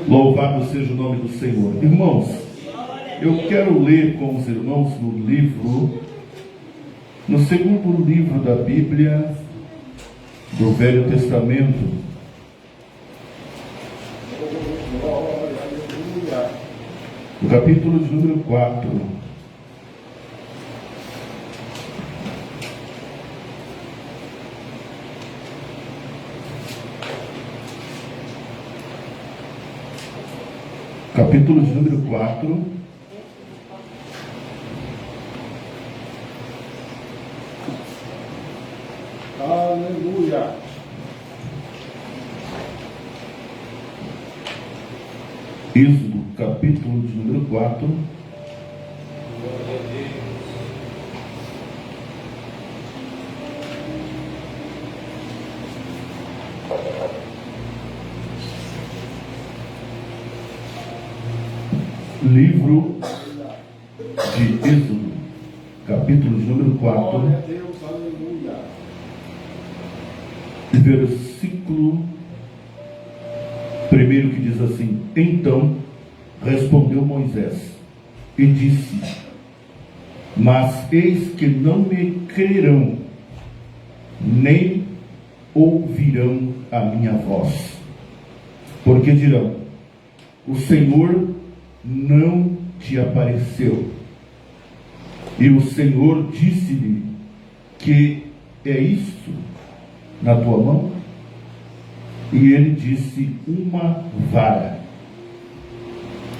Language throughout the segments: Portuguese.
Louvado seja o nome do Senhor. Irmãos, eu quero ler com os irmãos no segundo livro da Bíblia, do Velho Testamento, o capítulo de número 4. Capítulo de número 4. Aleluia. Êxodo, capítulo de número 4. Livro de Êxodo, capítulo de número 4. Glória a Deus, aleluia. Versículo primeiro, que diz assim: Então respondeu Moisés e disse: Mas eis que não me crerão, nem ouvirão a minha voz, porque dirão: o Senhor não te apareceu. E o Senhor disse-lhe: que é isto na tua mão? E ele disse: uma vara.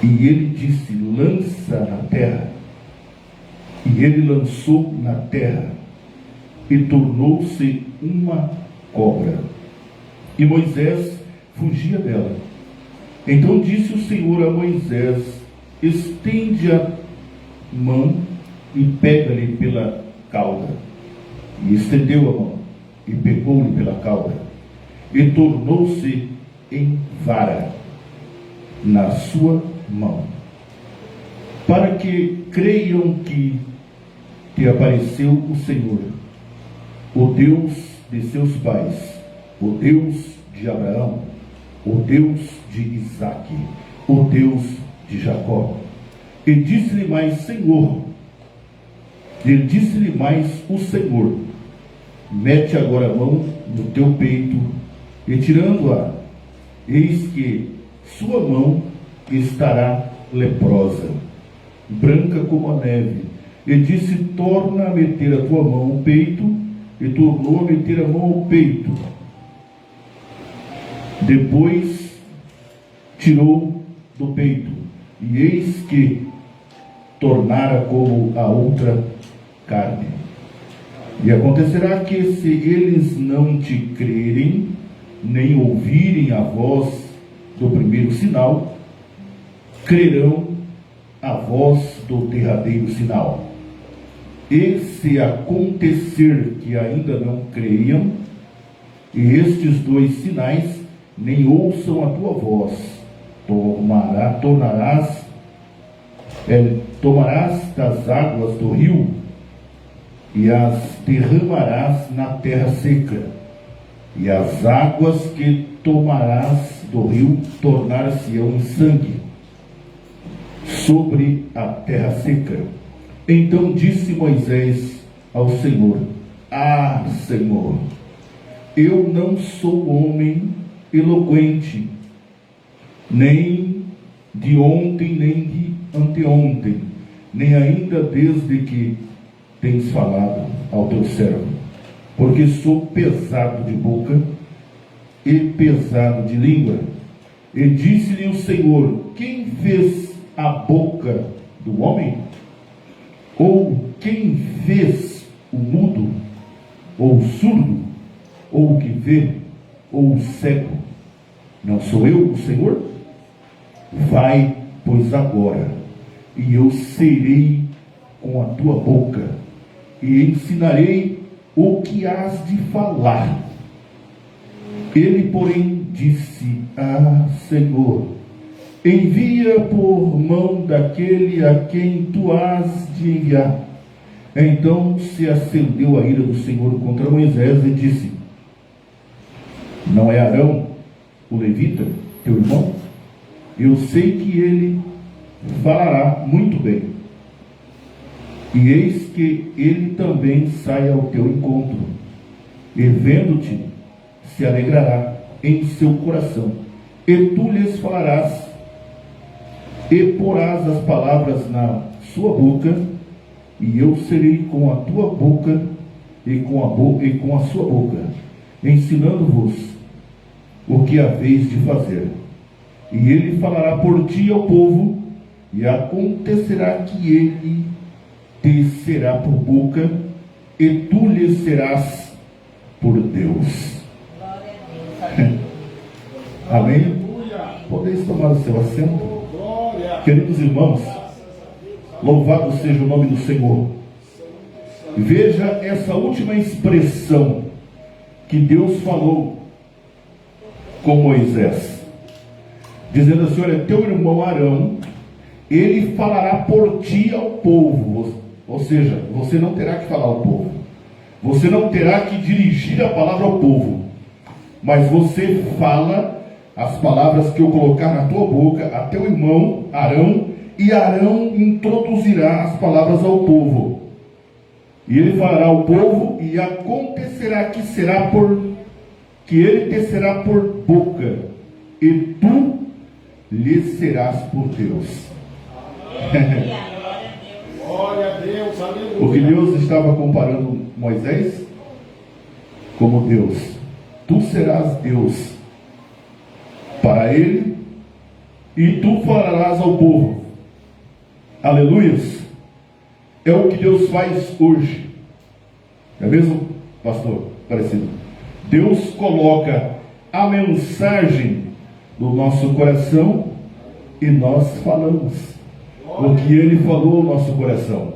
E ele disse: lança na terra. E ele lançou na terra, e tornou-se uma cobra. E Moisés fugia dela. Então disse o Senhor a Moisés: estende a mão e pega-lhe pela cauda. E estendeu a mão e pegou-lhe pela cauda, e tornou-se em vara na sua mão, para que creiam que te apareceu o Senhor, o Deus de seus pais, o Deus de Abraão, o Deus de Isaque, o Deus de Jacó. E disse-lhe mais o Senhor: mete agora a mão no teu peito, e tirando-a, eis que sua mão estará leprosa, branca como a neve. E disse: torna a meter a tua mão ao peito. E tornou a meter a mão ao peito. Depois tirou do peito, e eis que tornara como a outra carne. E acontecerá que, se eles não te crerem, nem ouvirem a voz do primeiro sinal, crerão a voz do derradeiro sinal. E se acontecer que ainda não creiam, e estes dois sinais nem ouçam a tua voz, tomarás das águas do rio e as derramarás na terra seca, e as águas que tomarás do rio tornar-se-ão em sangue sobre a terra seca. Então disse Moisés ao Senhor: ah, Senhor, eu não sou homem eloquente, nem de ontem, nem de anteontem, nem ainda desde que tens falado ao teu servo, porque sou pesado de boca e pesado de língua. E disse-lhe o Senhor: quem fez a boca do homem? Ou quem fez o mudo, ou o surdo, ou o que vê, ou o cego? Não sou eu o Senhor? Vai, pois, agora, e eu serei com a tua boca, e ensinarei o que has de falar. Ele, porém, disse: ah, Senhor, envia por mão daquele a quem tu has de enviar. Então se acendeu a ira do Senhor contra Moisés e disse: não é Arão, o levita, teu irmão, eu sei que ele falará muito bem. E eis que ele também sai ao teu encontro, e vendo-te, se alegrará em seu coração. E tu lhes falarás, e porás as palavras na sua boca, e eu serei com a tua boca e com a sua boca, ensinando-vos o que haveis de fazer. E ele falará por ti ao povo, e acontecerá que ele te será por boca, e tu lhe serás por Deus. Amém? Podeis tomar o seu assento? Queridos irmãos, louvado seja o nome do Senhor. Veja essa última expressão que Deus falou com Moisés, dizendo assim: olha, teu irmão Arão, ele falará por ti ao povo. Ou seja, você não terá que falar ao povo, você não terá que dirigir a palavra ao povo, mas você fala as palavras que eu colocar na tua boca a teu irmão Arão, e Arão introduzirá as palavras ao povo. E ele falará ao povo, e acontecerá que ele te será por boca, e tu lhe serás por Deus. Glória a Deus, aleluia. Porque Deus estava comparando Moisés como Deus. Tu serás Deus para ele, e tu falarás ao povo. Aleluias. É o que Deus faz hoje. É mesmo, pastor? Parecido. Deus coloca a mensagem no nosso coração e nós falamos o que ele falou ao nosso coração.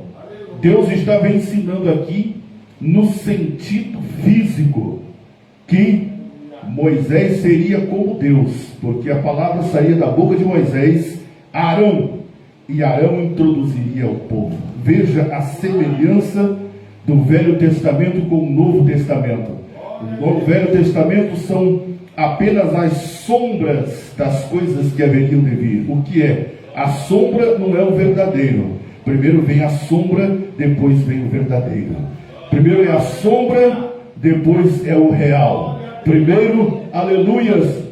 Deus estava ensinando aqui no sentido físico que Moisés seria como Deus, porque a palavra saía da boca de Moisés a Arão, e Arão introduziria o povo. Veja a semelhança do Velho Testamento com o Novo Testamento. O Velho Testamento são apenas as sombras das coisas que haveriam de vir. O que é? A sombra não é o verdadeiro. Primeiro vem a sombra, depois vem o verdadeiro. Primeiro é a sombra, depois é o real. Primeiro, aleluias,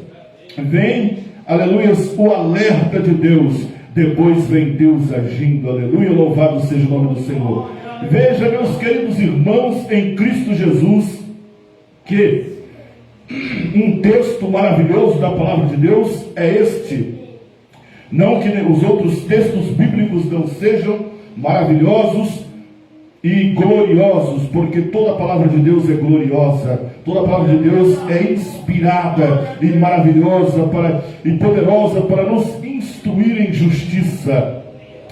vem, aleluias, o alerta de Deus. Depois vem Deus agindo, aleluia, louvado seja o nome do Senhor. Veja, meus queridos irmãos, em Cristo Jesus, que um texto maravilhoso da palavra de Deus é este. Não que os outros textos bíblicos não sejam maravilhosos e gloriosos, porque toda a palavra de Deus é gloriosa, toda a palavra de Deus é inspirada e maravilhosa e poderosa para nos instruir em justiça.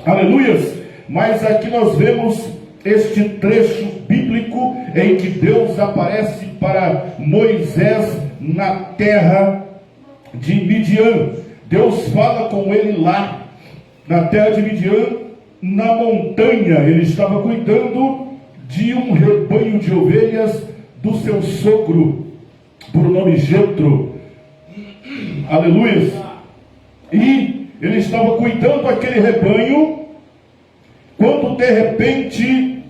Aleluias! Mas aqui nós vemos este trecho bíblico em que Deus aparece para Moisés na terra de Midian. Deus fala com ele lá na terra de Midian, na montanha. Ele estava cuidando de um rebanho de ovelhas do seu sogro, por nome Jetro. Aleluia! E ele estava cuidando daquele rebanho, quando de repente,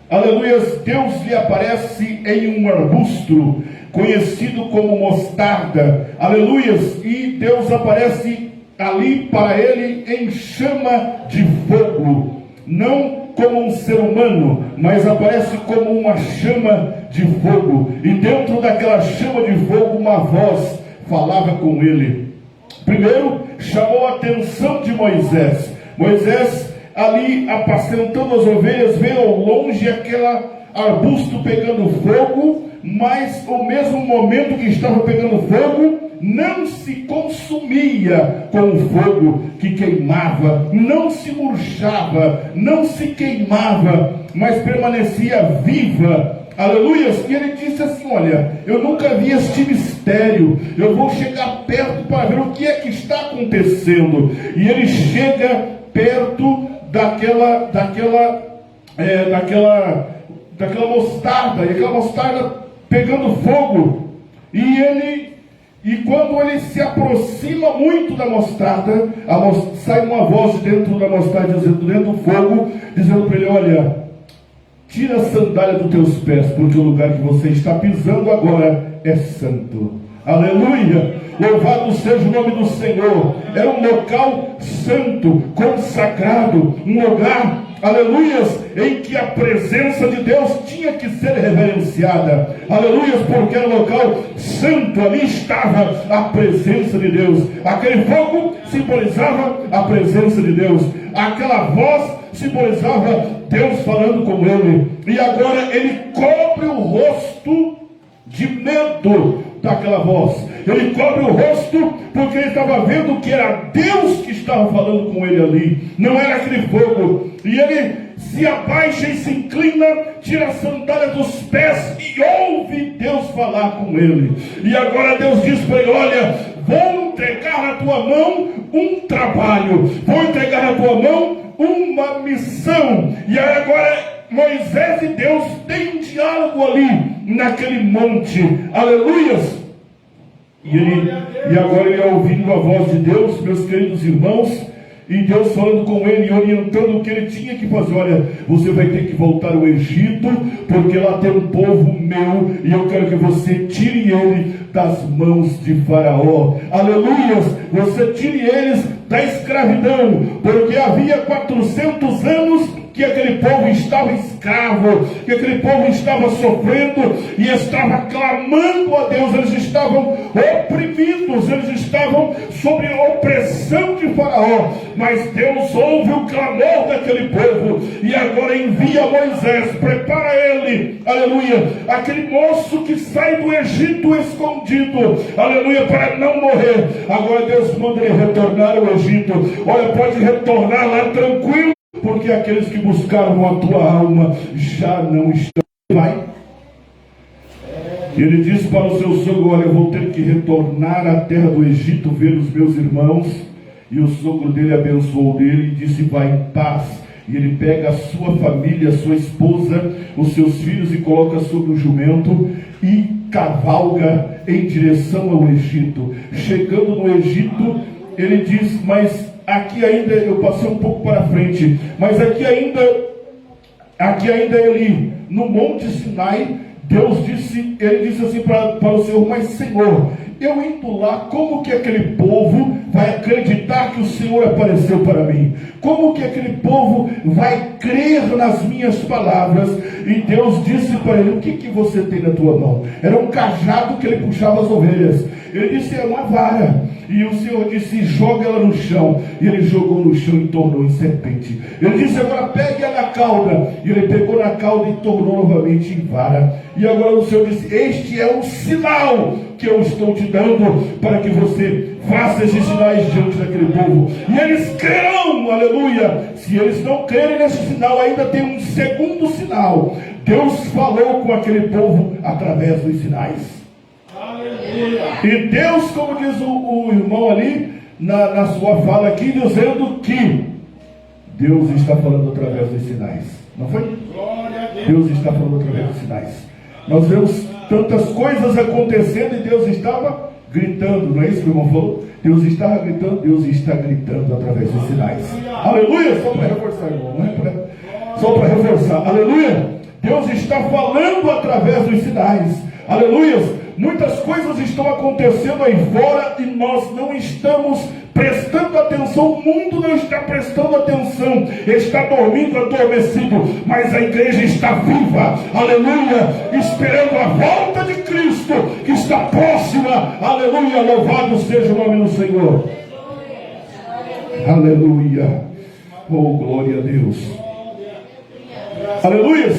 aleluia, Deus lhe aparece em um arbusto conhecido como mostarda, aleluia, e Deus aparece ali para ele em chama de fogo, não como um ser humano, mas aparece como uma chama de fogo, e dentro daquela chama de fogo uma voz falava com ele. Primeiro chamou a atenção de Moisés. Moisés ali apacentando as ovelhas, vê ao longe aquele arbusto pegando fogo, mas ao mesmo momento que estava pegando fogo, não se consumia com o fogo que queimava, não se murchava, não se queimava, mas permanecia viva. Aleluia! E ele disse assim: olha, eu nunca vi este mistério, eu vou chegar perto para ver o que é que está acontecendo. E ele chega perto daquela mostarda, e aquela mostarda pegando fogo, e E quando ele se aproxima muito da mostarda, sai uma voz dentro da mostarda, dentro do fogo, dizendo para ele: olha, tira a sandália dos teus pés, porque o lugar que você está pisando agora é santo. Aleluia! Louvado seja o nome do Senhor. Era um local santo, consagrado, um lugar, aleluias, em que a presença de Deus tinha que ser reverenciada. Aleluias, porque era um local santo, ali estava a presença de Deus. Aquele fogo simbolizava a presença de Deus. Aquela voz simbolizava Deus falando com ele. E agora ele cobre o rosto de medo daquela voz. Ele cobre o rosto porque ele estava vendo que era Deus que estava falando com ele ali, não era aquele fogo. E ele se abaixa e se inclina, tira a sandália dos pés e ouve Deus falar com ele. E agora Deus diz para ele: olha, vou entregar na tua mão um trabalho, vou entregar na tua mão uma missão. E aí agora Moisés e Deus têm um diálogo ali naquele monte. Aleluias! E agora ele é ouvindo a voz de Deus, meus queridos irmãos, e Deus falando com ele, orientando o que ele tinha que fazer. Olha, você vai ter que voltar ao Egito, porque lá tem um povo meu, e eu quero que você tire ele das mãos de Faraó. Aleluias! Você tire eles da escravidão, porque havia 400 anos que aquele povo estava escravo, que aquele povo estava sofrendo e estava clamando a Deus. Eles estavam oprimidos, eles estavam sob a opressão de Faraó, mas Deus ouve o clamor daquele povo e agora envia Moisés, prepara ele, aleluia, aquele moço que sai do Egito escondido, aleluia, para não morrer. Agora Deus manda ele retornar ao Egito. Olha, pode retornar lá tranquilo, porque aqueles que buscaram a tua alma já não estão. Vai. Ele disse para o seu sogro: olha, eu vou ter que retornar à terra do Egito, ver os meus irmãos. E o sogro dele abençoou dele e disse: vai em paz. E ele pega a sua família, a sua esposa, os seus filhos e coloca sobre o jumento e cavalga em direção ao Egito. Chegando no Egito, ele diz: mas aqui ainda, eu passei um pouco para frente, mas aqui ainda ele, no Monte Sinai, ele disse assim para o Senhor: mas Senhor, eu indo lá, como que aquele povo vai acreditar que o Senhor apareceu para mim? Como que aquele povo vai crer nas minhas palavras? E Deus disse para ele: o que você tem na tua mão? Era um cajado que ele puxava as ovelhas. Ele disse: é uma vara. E o Senhor disse: joga ela no chão. E ele jogou no chão e tornou em serpente. Ele disse: agora pegue ela na cauda. E ele pegou na cauda e tornou novamente em vara. E agora o Senhor disse: este é um sinal que eu estou te dando, para que você faça esses sinais diante daquele povo. E eles crerão, aleluia. Se eles não crerem nesse sinal, ainda tem um segundo sinal. Deus falou com aquele povo através dos sinais. E Deus, como diz o irmão ali, na sua fala aqui, dizendo que Deus está falando através dos sinais. Não foi? Deus está falando através dos sinais. Nós vemos tantas coisas acontecendo e Deus estava gritando. Não é isso que o irmão falou? Deus estava gritando, Deus está gritando através dos sinais. Aleluia! Só para reforçar, irmão. Não é só para reforçar. Aleluia! Deus está falando através dos sinais. Aleluia! Muitas coisas estão acontecendo aí fora e nós não estamos prestando atenção. O mundo não está prestando atenção, está dormindo, adormecido, mas a igreja está viva, aleluia, esperando a volta de Cristo, que está próxima, aleluia. Louvado seja o nome do Senhor, aleluia. Oh, glória a Deus, aleluia.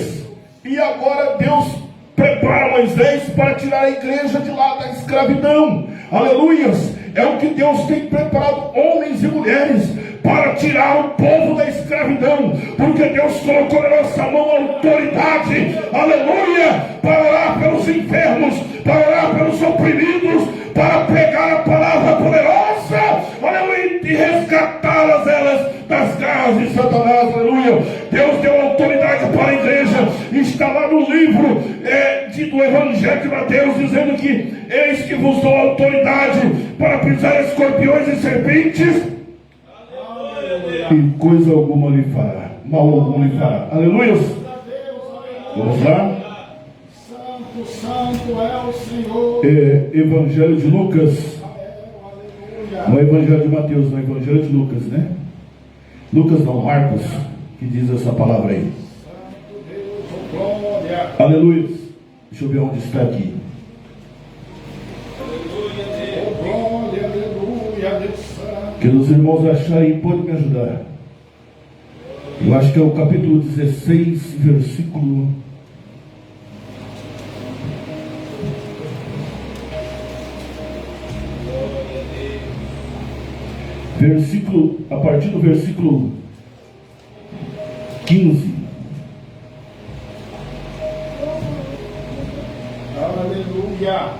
E agora Deus prepara Moisés para tirar a igreja de lá da escravidão. Aleluias! É o que Deus tem preparado, homens e mulheres, para tirar o povo da escravidão, porque Deus colocou na nossa mão a autoridade, aleluia, para orar pelos enfermos, para orar pelos oprimidos, para pregar a palavra poderosa, aleluia, e resgatá-las elas das garras de Satanás, aleluia. Deus deu autoridade para a igreja, está lá no livro do Evangelho de Mateus, dizendo que eis que vos dou autoridade para pisar escorpiões e serpentes, e coisa alguma lhe fará, mal algum lhe fará. Aleluia. Vamos lá. Santo, santo é o Senhor. Evangelho de Lucas. Não é Evangelho de Mateus, não é Evangelho de Lucas, né? Lucas não, Marcos, que diz essa palavra aí. Santo Deus, oh glória. Aleluia. Deixa eu ver onde está aqui. Oh glória, aleluia, Deus santo. Que os irmãos acharem, pode me ajudar. Eu acho que é o capítulo 16, versículo... a partir do versículo 15. Aleluia.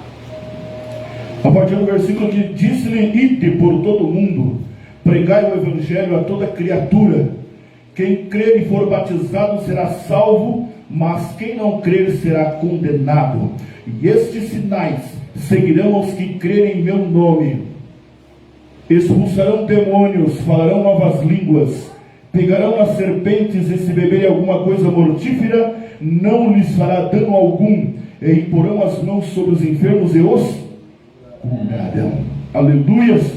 A partir do versículo que disse-lhe: ide por todo o mundo, pregai o evangelho a toda criatura. Quem crer e for batizado será salvo, mas quem não crer será condenado. E estes sinais seguirão aos que crerem em meu nome: expulsarão demônios, falarão novas línguas, pegarão as serpentes, e se beberem alguma coisa mortífera, não lhes fará dano algum, e imporão as mãos sobre os enfermos e os curarão. Aleluias!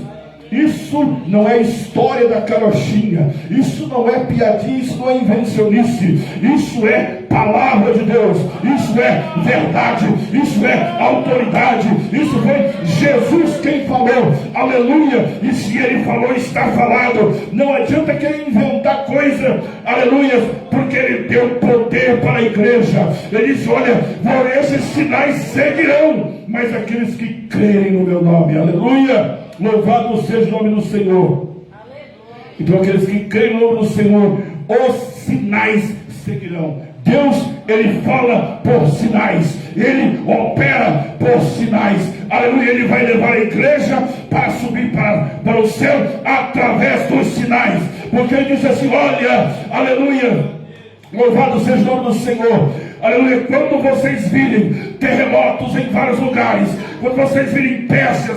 Isso não é história da carochinha, isso não é piadinha, isso não é invencionice, isso é palavra de Deus, isso é verdade, isso é autoridade, isso foi Jesus quem falou, aleluia, e se ele falou, está falado. Não adianta querer inventar coisa, aleluia, porque ele deu poder para a igreja. Ele disse: olha, por esses sinais seguirão, mas aqueles que crerem no meu nome, aleluia. Louvado seja o nome do Senhor. Então aqueles que creem no nome do Senhor, os sinais seguirão. Deus, ele fala por sinais, ele opera por sinais, aleluia. Ele vai levar a igreja para subir para o céu através dos sinais, porque ele diz assim: olha, aleluia, louvado seja o nome do Senhor. Aleluia, quando vocês virem terremotos em vários lugares, quando vocês virem pestes,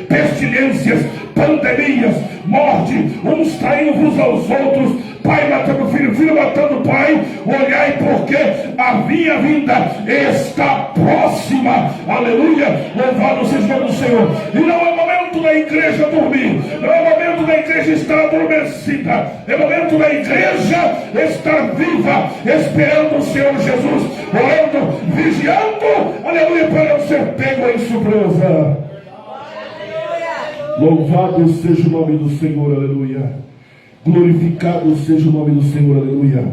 pestilências, pandemias, morte, uns traindo uns aos outros, pai matando filho, filho matando pai, olhai, porque a minha vinda está próxima. Aleluia, louvado seja o nome do Senhor. E não é momento da igreja dormir, não é momento da igreja estar adormecida, é momento da igreja estar viva, esperando o Senhor Jesus, orando, vigiando, aleluia, para não ser pego em surpresa. Louvado seja o nome do Senhor, aleluia. Glorificado seja o nome do Senhor, aleluia.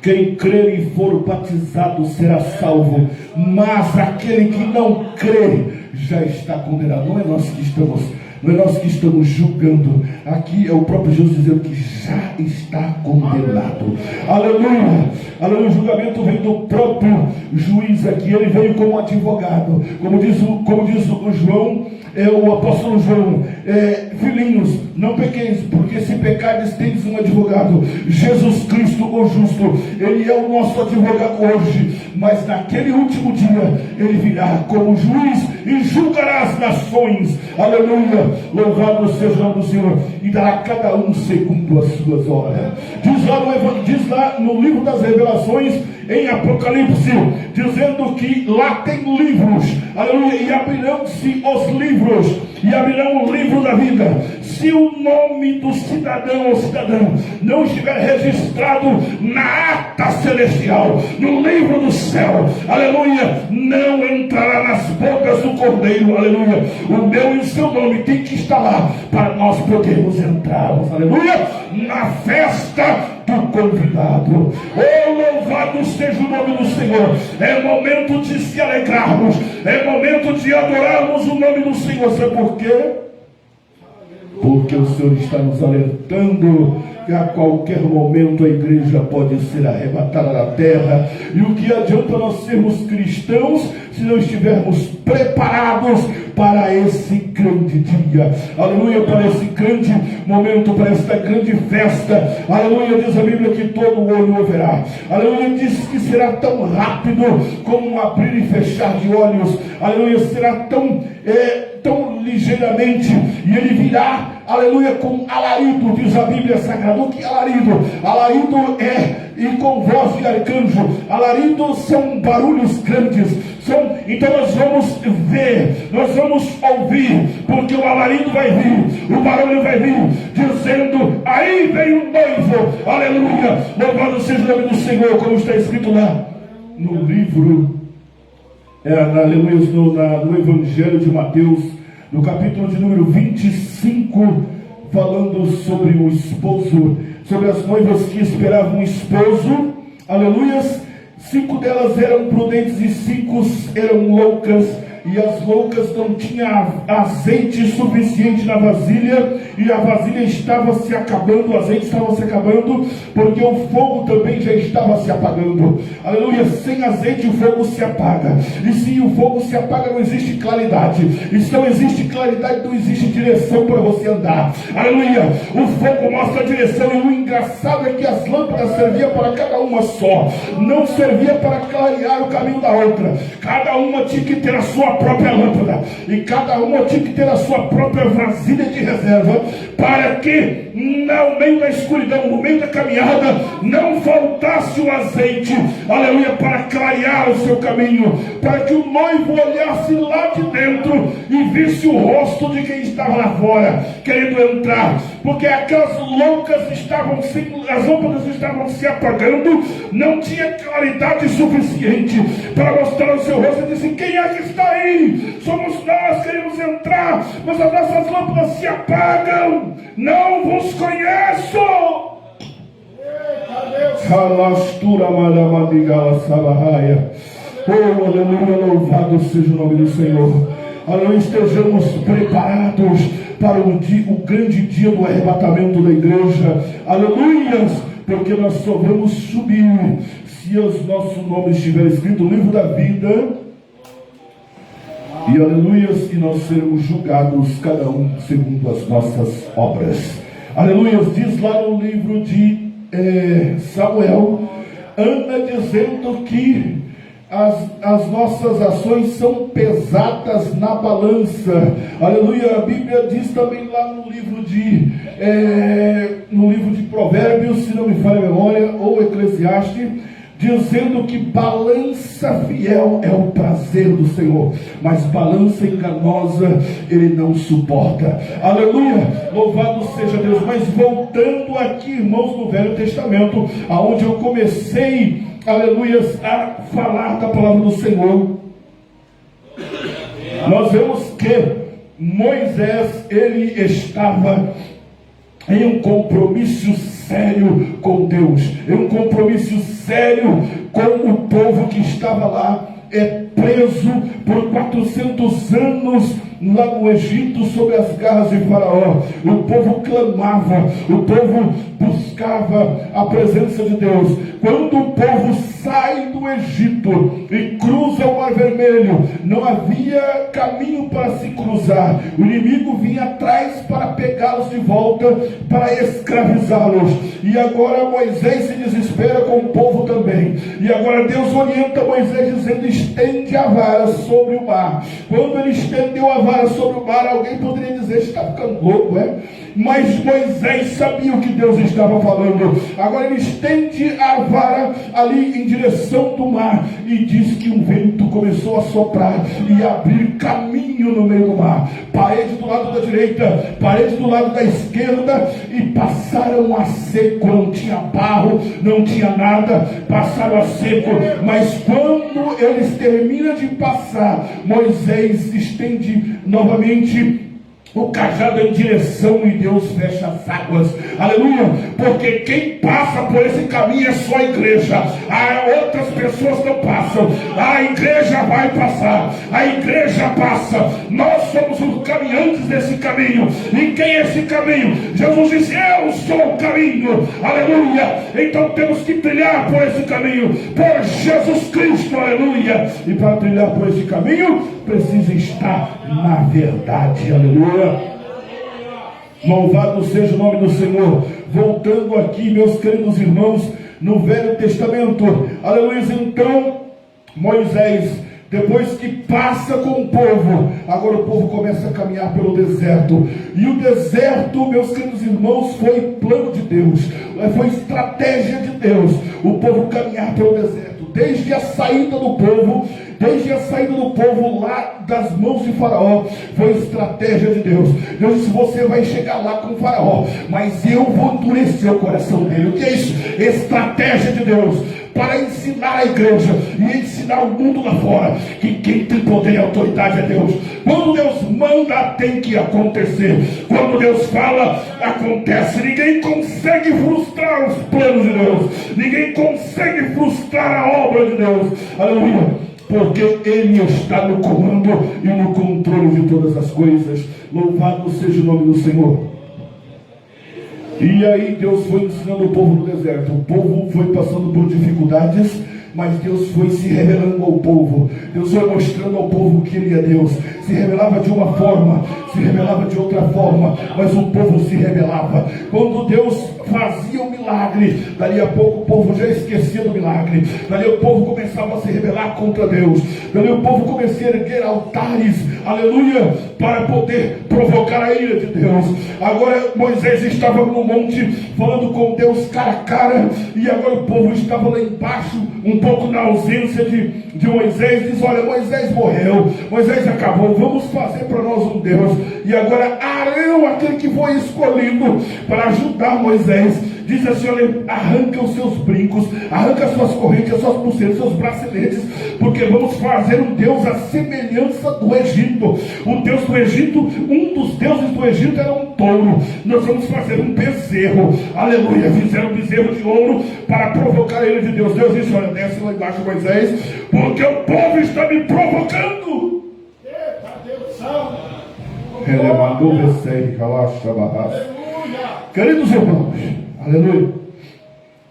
Quem crer e for batizado será salvo, mas aquele que não crê já está condenado. Não é nós que estamos julgando. Aqui é o próprio Jesus dizendo que já está condenado. Aleluia, aleluia. O julgamento vem do próprio juiz aqui. Ele veio como advogado, como diz o João, o apóstolo João: filhinhos, não pequeis, porque se pecardes tendes um advogado, Jesus Cristo o justo. Ele é o nosso advogado hoje, mas naquele último dia ele virá como juiz e julgará as nações. Aleluia, louvado seja o nome do Senhor, e dará a cada um segundo as suas obras. Diz lá no livro das Revelações, em Apocalipse, dizendo que lá tem livros, aleluia, e abrirão-se os livros, e abrirão o livro da vida. Se o nome do cidadão ou cidadã não estiver registrado na ata celestial, no livro do céu, aleluia, não entrará nas bocas do Cordeiro, aleluia. O meu e o seu nome tem que estar lá, para nós podermos entrarmos, aleluia, na festa do convidado. Oh, louvado seja o nome do Senhor. É momento de se alegrarmos, é momento de adorarmos o nome do Senhor. Sabe por quê? Porque porque o Senhor está nos alertando que a qualquer momento a igreja pode ser arrebatada da terra. E o que adianta nós sermos cristãos se não estivermos preparados para esse grande dia? Aleluia, para esse grande momento, para esta grande festa. Aleluia, diz a Bíblia que todo olho o verá. Aleluia, diz que será tão rápido como um abrir e fechar de olhos. Aleluia, será tão ligeiramente, e ele virá, aleluia, com alarido, diz a Bíblia Sagrada. O que é alarido? Alarido e com voz de arcanjo. Alarido são barulhos grandes. Então nós vamos ver, nós vamos ouvir, porque o alarido vai vir, o barulho vai vir, dizendo: aí vem o noivo. Aleluia, louvado seja o nome do Senhor, como está escrito lá no livro, aleluia, no Evangelho de Mateus, no capítulo de número 25, falando sobre o esposo, sobre as noivas que esperavam um esposo. Aleluias. 5 delas eram prudentes e 5 eram loucas. E as loucas não tinham azeite suficiente na vasilha, e a vasilha estava se acabando, o azeite estava se acabando, porque o fogo também já estava se apagando. Aleluia, sem azeite o fogo se apaga, e se o fogo se apaga não existe claridade, e se não existe claridade não existe direção para você andar. Aleluia, o fogo mostra a direção, e o engraçado é que as lâmpadas serviam para cada uma só, não servia para clarear o caminho da outra. Cada uma tinha que ter a sua própria lâmpada, e cada uma tinha que ter a sua própria vasilha de reserva, para que no meio da escuridão, no meio da caminhada, não faltasse o azeite, aleluia, para clarear o seu caminho, para que o noivo olhasse lá de dentro e visse o rosto de quem estava lá fora, querendo entrar, porque aquelas loucas estavam as lâmpadas estavam se apagando, não tinha claridade suficiente para mostrar o seu rosto. E disse: quem é que está aí? Somos nós, queremos entrar, mas as nossas lâmpadas se apagam, não vos conheço. Oh, aleluia, louvado seja o nome do Senhor. Aleluia, estejamos preparados para o grande dia do arrebatamento da igreja. Aleluia, porque nós só vamos subir se os nossos nomes estiverem escritos no livro da vida. E aleluias, e nós seremos julgados, cada um segundo as nossas obras. Aleluias, diz lá no livro de Samuel, Ana dizendo que as nossas ações são pesadas na balança. Aleluia, a Bíblia diz também lá no livro de Provérbios, se não me falha a memória, ou Eclesiastes, dizendo que balança fiel é o prazer do Senhor, mas balança enganosa Ele não suporta. Aleluia, louvado seja Deus. Mas voltando aqui, irmãos, no Velho Testamento, aonde eu comecei, aleluia, a falar da palavra do Senhor, nós vemos que Moisés, ele estava em um compromisso sério com Deus, em um compromisso sério com o povo que estava lá, preso por 400 anos lá no Egito, sob as garras de Faraó. O povo clamava, o povo buscava a presença de Deus. Quando o povo sai do Egito e cruza o Mar Vermelho, não havia caminho para se cruzar. O inimigo vinha atrás para pegá-los de volta, para escravizá-los. E agora Moisés se desespera com o povo também. E agora Deus orienta Moisés dizendo: estende a vara sobre o mar. Quando ele estendeu a vara sobre o mar, alguém poderia dizer: está ficando louco, é? Mas Moisés sabia o que Deus estava falando. Agora ele estende a vara ali em direção do mar, e diz que um vento começou a soprar e abrir caminho no meio do mar, parede do lado da direita, parede do lado da esquerda, e passaram a seco. Não tinha barro, não tinha nada, passaram a seco. Mas quando eles terminam de passar, Moisés estende novamente o cajado em direção e Deus fecha as águas, aleluia, porque quem passa por esse caminho é só a igreja, outras pessoas não passam, a igreja vai passar, a igreja passa, nós somos os caminhantes desse caminho. E quem é esse caminho? Jesus disse: eu sou o caminho, aleluia. Então temos que trilhar por esse caminho, por Jesus Cristo, aleluia. E para trilhar por esse caminho precisa estar na verdade, aleluia. Louvado seja o nome do Senhor. Voltando aqui, meus queridos irmãos, no Velho Testamento, aleluia. Então Moisés, depois que passa com o povo, agora o povo começa a caminhar pelo deserto. E o deserto, meus queridos irmãos, foi plano de Deus, foi estratégia de Deus, o povo caminhar pelo deserto. Desde a saída do povo, lá das mãos de Faraó, foi estratégia de Deus. Deus disse: você vai chegar lá com Faraó, mas eu vou endurecer o coração dele. O que é isso? Estratégia de Deus, para ensinar a igreja e ensinar o mundo lá fora que quem tem poder e autoridade é Deus. Quando Deus manda, tem que acontecer. Quando Deus fala, acontece. Ninguém consegue frustrar os planos de Deus, ninguém consegue frustrar a obra de Deus, aleluia, porque Ele está no comando e no controle de todas as coisas. Louvado seja o nome do Senhor. E aí Deus foi ensinando o povo no deserto. O povo foi passando por dificuldades, mas Deus foi se revelando ao povo. Deus foi mostrando ao povo que Ele é Deus. Se revelava de uma forma, se revelava de outra forma, mas o povo se revelava. Quando Deus fazia o milagre, dali a pouco o povo já esquecia do milagre. Dali o povo começava a se rebelar contra Deus. Dali o povo começava a erguer altares, aleluia, para poder provocar a ira de Deus. Agora Moisés estava no monte falando com Deus cara a cara, e agora o povo estava lá embaixo, um pouco na ausência de Moisés. Diz: olha, Moisés morreu, Moisés acabou, vamos fazer para nós um Deus. E agora Arão, aquele que foi escolhido para ajudar Moisés, diz assim: olha, arranca os seus brincos, arranca as suas correntes, as suas pulseiras, seus braceletes, porque vamos fazer um Deus à semelhança do Egito. O Deus do Egito, um dos deuses do Egito era um touro. Nós vamos fazer um bezerro, aleluia. Fizeram um bezerro de ouro para provocar a ira de Deus. Deus disse: olha, desce lá embaixo, Moisés, porque o povo está me provocando. Eita, Deus salva. Queridos irmãos, aleluia,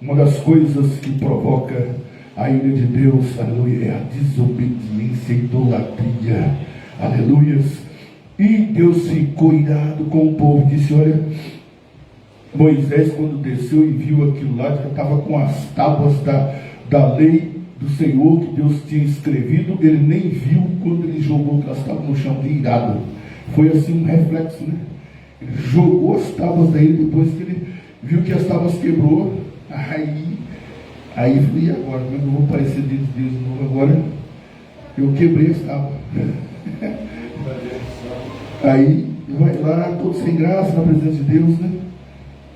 uma das coisas que provoca a ira de Deus, aleluia, é a desobediência e idolatria, aleluia. E Deus ficou irado com o povo, disse: olha, Moisés, quando desceu e viu aquilo lá, já estava com as tábuas da lei do Senhor que Deus tinha escrevido. Ele nem viu quando ele jogou aquelas tábuas no chão, de irado. Foi assim um reflexo, né? Ele jogou as tábuas daí, depois que ele viu que as tábuas quebrou. Aí e agora, como é que eu vou parecer de Deus de novo? Agora eu quebrei as tábuas. Aí vai lá, todo sem graça na presença de Deus, né?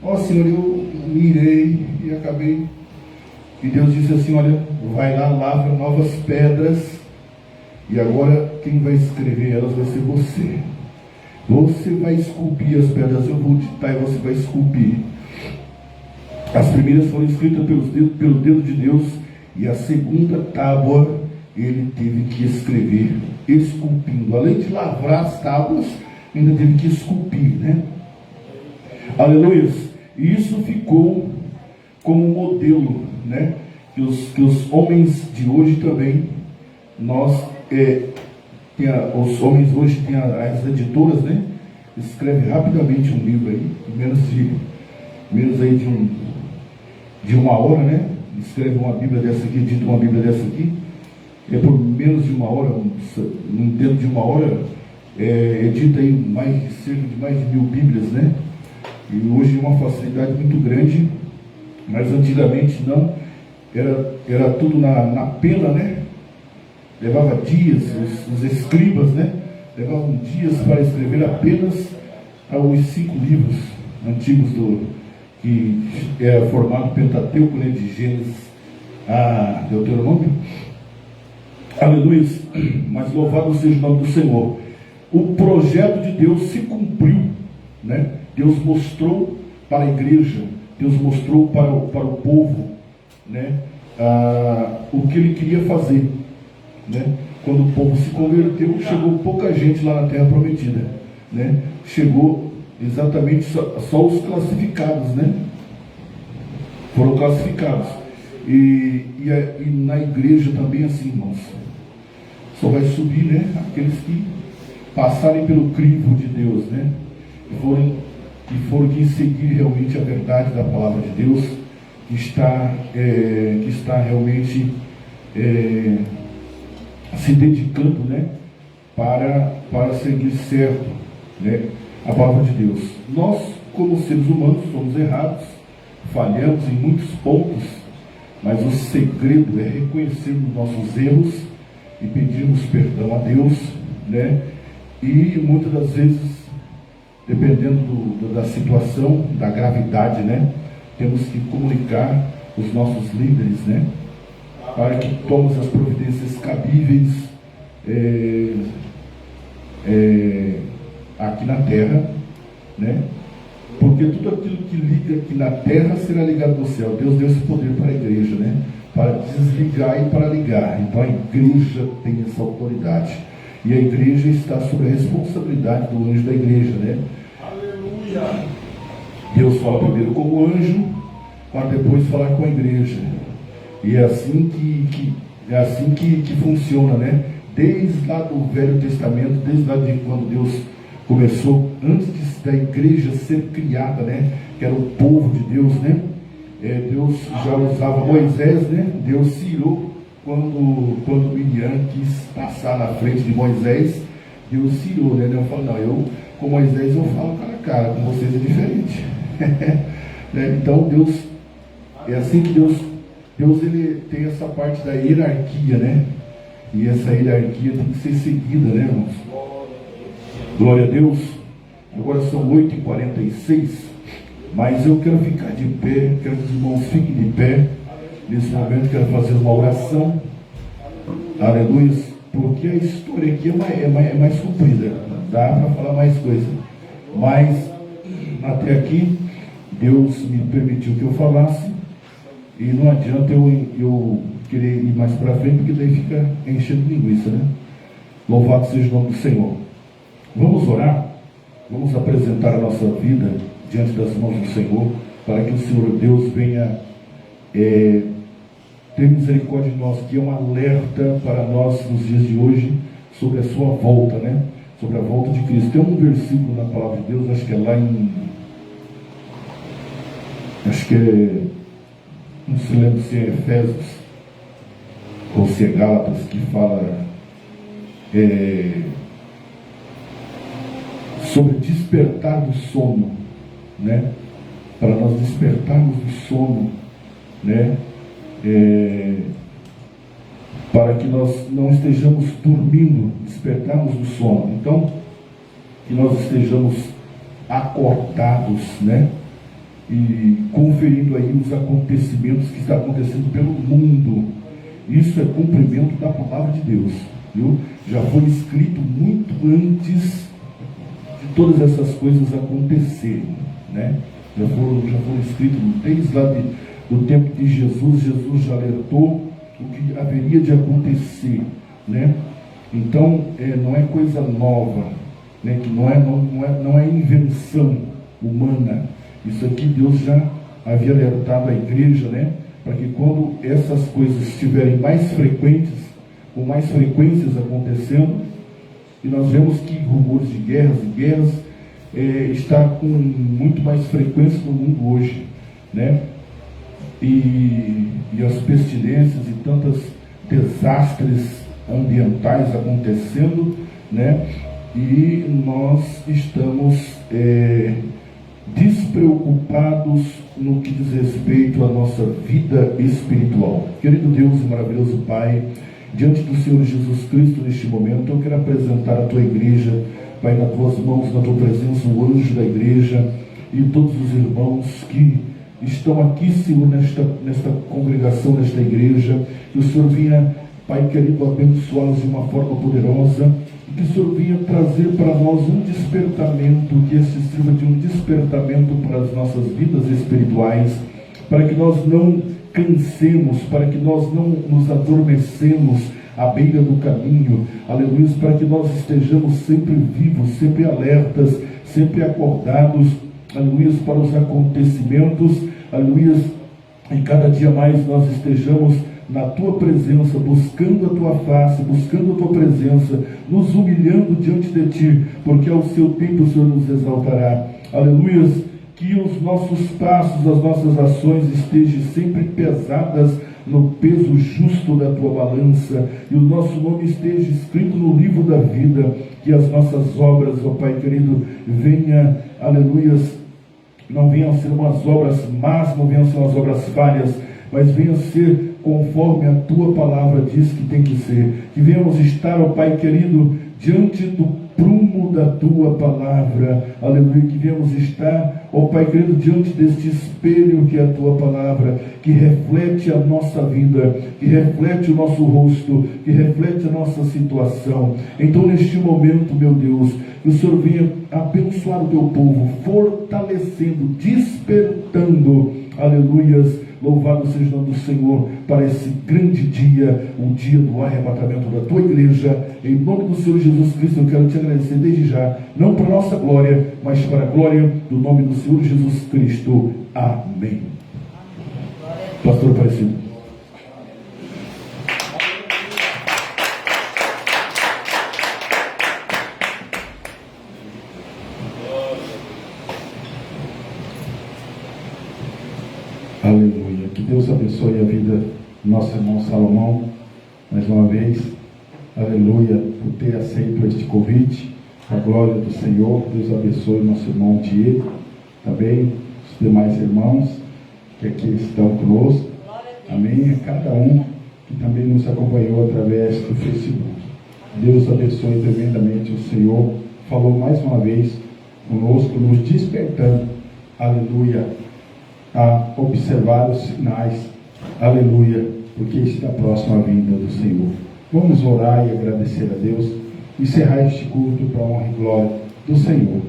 Ó Senhor, eu me irei e acabei. E Deus disse assim: olha, vai lá, lavra novas pedras, e agora quem vai escrever elas vai ser você. Você vai esculpir as pedras, eu vou ditar e você vai esculpir. As primeiras foram escritas pelo dedo de Deus, e a segunda tábua ele teve que escrever, esculpindo. Além de lavrar as tábuas, ainda teve que esculpir, né? Aleluia. E isso ficou como modelo, né? Que os homens de hoje também, os homens hoje têm as editoras, né? Escreve rapidamente um livro aí, menos aí de uma hora, né? Escreve uma Bíblia dessa aqui, edita uma Bíblia dessa aqui, por menos de uma hora, dentro de uma hora, edita aí cerca de mais de 1000 Bíblias, né? E hoje é uma facilidade muito grande, mas antigamente não, era tudo na pena, né? Levava dias, os escribas, né? Levavam dias para escrever apenas os 5 livros antigos que era formado Pentateuco, né? De Gênesis a Deuteronômio. Aleluia. Mas louvado seja o nome do Senhor. o projeto de Deus se cumpriu, né? Deus mostrou para a igreja, Deus mostrou para o povo, né? O que Ele queria fazer, né? Quando o povo se converteu, chegou pouca gente lá na Terra Prometida, né? Chegou exatamente só os classificados, né? Foram classificados. E na igreja também assim, irmãos. Só vai subir, né? Aqueles que passarem pelo crivo de Deus, né? E foram que seguir realmente a verdade da palavra de Deus, que está realmente se dedicando, né? Para seguir certo, né? A palavra de Deus. Nós, como seres humanos, somos errados, falhamos em muitos pontos, mas o segredo é reconhecermos nossos erros e pedirmos perdão a Deus, né? E muitas das vezes, dependendo da situação, da gravidade, né? Temos que comunicar os nossos líderes, né? Para que tomem as providências cabíveis aqui na terra, né? Porque tudo aquilo que liga aqui na terra será ligado no céu. Deus deu esse poder para a igreja, né? Para desligar e para ligar. Então a igreja tem essa autoridade. E a igreja está sob a responsabilidade do anjo da igreja, né? Aleluia! Deus fala primeiro com o anjo, para depois falar com a igreja. E é assim que funciona, né? Desde lá do Velho Testamento, desde lá de quando Deus começou, antes da igreja ser criada, né? Que era o povo de Deus, né? Deus já usava Moisés, né? Deus se irou quando Miriam quis passar na frente de Moisés. Deus se irou, né? Eu falo, não, eu com Moisés eu falo cara a cara, com vocês é diferente. Né? Então Deus, é assim que Deus ele tem essa parte da hierarquia, né? E essa hierarquia tem que ser seguida, né, irmãos? Glória a Deus. Agora são 8h46, mas eu quero ficar de pé, quero que os irmãos fiquem de pé. Nesse momento quero fazer uma oração. Aleluia. Porque a história aqui é mais comprida. Dá para falar mais coisa. Mas até aqui Deus me permitiu que eu falasse. E não adianta eu querer ir mais para frente, porque daí fica enchendo linguiça, né? Louvado seja o nome do Senhor. Vamos orar? Vamos apresentar a nossa vida diante das mãos do Senhor, para que o Senhor Deus venha ter misericórdia de nós, que é um alerta para nós nos dias de hoje sobre a sua volta, né? Sobre a volta de Cristo. Tem um versículo na palavra de Deus, acho que é lá em... não se lembra se é Efésios ou se é Gálatas, que fala sobre despertar do sono, né? Para nós despertarmos do sono, né? Para que nós não estejamos dormindo, despertarmos do sono. Então, que nós estejamos acordados, né? E conferindo aí os acontecimentos que estão acontecendo pelo mundo. Isso é cumprimento da palavra de Deus, viu? Já foi escrito muito antes de todas essas coisas acontecerem, né? Já foram escritos desde lá do tempo de Jesus. Jesus já alertou o que haveria de acontecer, né? Então não é coisa nova, né? Que não é invenção humana. Isso aqui Deus já havia alertado a igreja, né? Para que quando essas coisas estiverem mais frequentes, com mais frequências acontecendo, e nós vemos que rumores de guerras está com muito mais frequência no mundo hoje, né? E as pestilências e tantos desastres ambientais acontecendo, né? E nós estamos despreocupados no que diz respeito à nossa vida espiritual. Querido Deus e maravilhoso Pai, diante do Senhor Jesus Cristo neste momento, eu quero apresentar a tua igreja, Pai, nas tuas mãos, na tua presença, o anjo da igreja e todos os irmãos que estão aqui, Senhor, nesta congregação, nesta igreja. Que o Senhor venha, Pai querido, abençoá-los de uma forma poderosa, e que o Senhor venha trazer para nós um despertamento, que este sirva de um despertamento para as nossas vidas espirituais, para que nós não cansemos, para que nós não nos adormecemos à beira do caminho, aleluia, para que nós estejamos sempre vivos, sempre alertas, sempre acordados, aleluia, para os acontecimentos, aleluia, e cada dia mais nós estejamos na tua presença, buscando a tua face, buscando a tua presença, nos humilhando diante de ti, porque ao seu tempo o Senhor nos exaltará, aleluia. Que os nossos passos, as nossas ações estejam sempre pesadas no peso justo da tua balança, e o nosso nome esteja escrito no livro da vida, que as nossas obras, ó Pai querido, venha, aleluia, não venham ser umas obras más, não venham ser umas obras falhas, mas venham ser conforme a tua palavra diz que tem que ser, que venhamos estar, ó Pai querido, diante do prumo da tua palavra, aleluia, que venhamos estar, ó Pai querido, diante deste espelho que é a tua palavra, que reflete a nossa vida, que reflete o nosso rosto, que reflete a nossa situação. Então, neste momento, meu Deus, que o Senhor venha abençoar o teu povo, fortalecendo, despertando, aleluias. Louvado seja o nome do Senhor para esse grande dia, o dia do arrebatamento da tua igreja. Em nome do Senhor Jesus Cristo, eu quero te agradecer desde já, não para a nossa glória, mas para a glória do nome do Senhor Jesus Cristo. Amém. Pastor Aparecido. Aleluia. Que Deus abençoe a vida do nosso irmão Salomão, mais uma vez. Aleluia, por ter aceito este convite. A glória do Senhor. Deus abençoe nosso irmão Diego, também os demais irmãos que aqui estão conosco. Amém. A cada um que também nos acompanhou através do Facebook. Deus abençoe tremendamente o Senhor. Falou mais uma vez conosco, nos despertando. Aleluia. A observar os sinais, aleluia, porque está próximo a vinda do Senhor. Vamos orar e agradecer a Deus, encerrar este culto para a honra e glória do Senhor.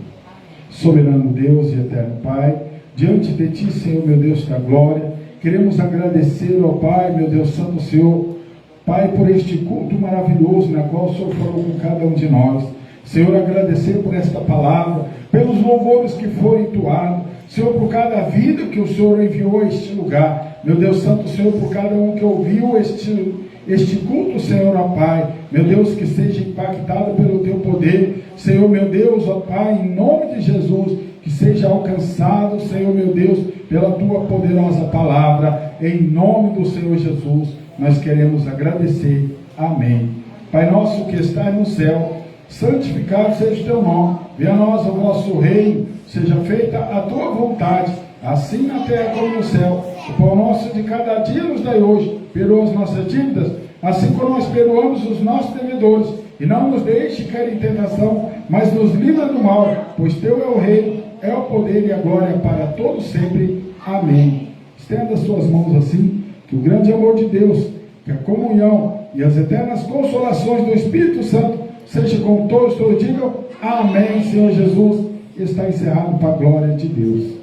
Soberano Deus e eterno Pai, diante de Ti, Senhor, meu Deus da glória, queremos agradecer ao Pai, meu Deus Santo Senhor, Pai, por este culto maravilhoso na qual o Senhor falou com cada um de nós. Senhor, agradecer por esta palavra, pelos louvores que foram entoados, Senhor, por cada vida que o Senhor enviou a este lugar. Meu Deus Santo, Senhor, por cada um que ouviu este culto, Senhor, ó Pai. Meu Deus, que seja impactado pelo Teu poder. Senhor, meu Deus, ó Pai, em nome de Jesus, que seja alcançado, Senhor, meu Deus, pela Tua poderosa palavra. Em nome do Senhor Jesus, nós queremos agradecer. Amém. Pai nosso que está no céu, santificado seja o Teu nome. Venha a nós o vosso reino. Seja feita a tua vontade, assim na terra como no céu. O pão nosso de cada dia nos dai hoje. Perdoa as nossas dívidas, assim como nós perdoamos os nossos devedores. E não nos deixe cair em tentação, mas nos livra do mal. Pois teu é o reino, é o poder e a glória para todos sempre. Amém. Estenda as suas mãos assim, que o grande amor de Deus, que a comunhão e as eternas consolações do Espírito Santo seja com todos digam amém, Senhor Jesus. Está encerrado para a glória de Deus.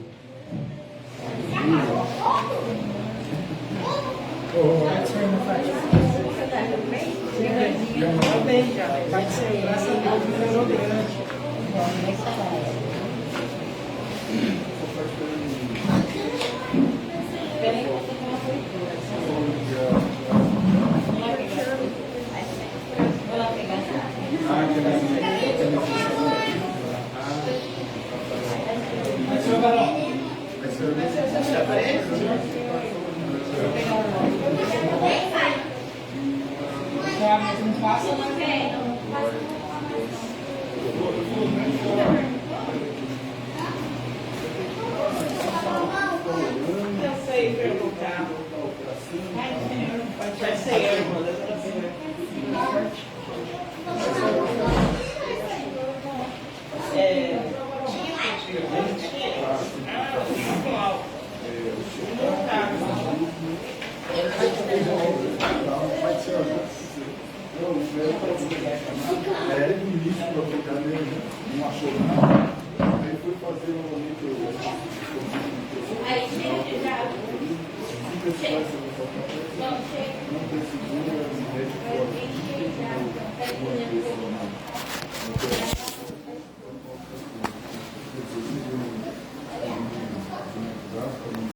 É, no início para ficar mesmo, não achou nada. Aí foi fazer o Aí, gente, já.